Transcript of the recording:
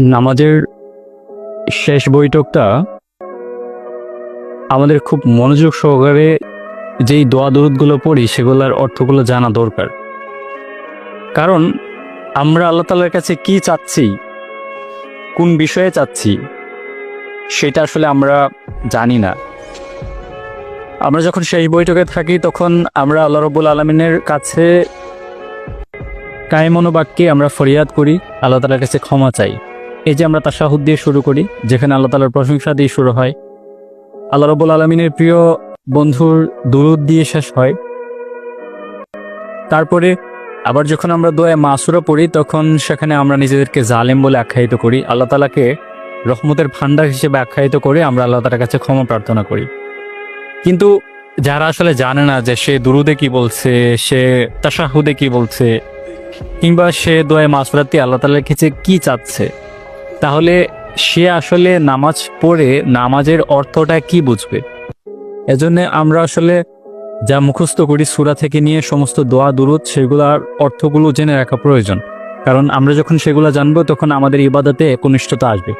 নামাজের শেষ বৈঠকটা আমাদের খুব মনোযোগ সহকারে যেই দোয়া দরুদগুলো পড়ি সেগুলোর অর্থগুলো জানা দরকার। কারণ আমরা আল্লাহ তাআলার কাছে কি চাচ্ছি, কোন বিষয়ে চাচ্ছি, সেটা আসলে আমরা জানি না। আমরা যখন শেষ বৈঠকে থাকি তখন আমরা আল্লাহ রাব্বুল আলামিনের কাছে কায়মনোবাক্যে আমরা ফরিয়াদ করি, আল্লাহ তাআলার কাছে ক্ষমা চাই। এই যে আমরা তাশাহুদ দিয়ে শুরু করি, যেখানে আল্লাহ তাআলার প্রশংসা দিয়ে শুরু হয়, আল্লাহ রাব্বুল আলামিনের প্রিয় বন্ধুর দুরূদ দিয়ে শেষ হয়। তারপরে আবার যখন আমরা দোয়া মাসুরা পড়ি তখন সেখানে আমরা নিজেদেরকে জালেম বলে আখ্যায়িত করি, আল্লাহ তাআলাকে রহমতের ভান্ডার হিসেবে আখ্যায়িত করে আমরা আল্লাহ তাআলার কাছে ক্ষমা প্রার্থনা করি। কিন্তু যারা আসলে জানে না যে সে দুরুদে কি বলছে, সে তাশাহুদে কি বলছে, কিংবা সে দোয়া মাসুরাতে আল্লাহ তাআলার কাছে কি চাচ্ছে, তাহলে সে আসলে নামাজ পড়ে নামাজের অর্থটা কি বুঝবে? এজন্য আমরা আসলে যা মুখস্থ করি সূরা থেকে নিয়ে সমস্ত দোয়া দুরূদ, সেগুলোর অর্থগুলো জেনে রাখা প্রয়োজন। কারণ আমরা যখন সেগুলো জানবো তখন আমাদের ইবাদতে একনিষ্ঠতা আসবে।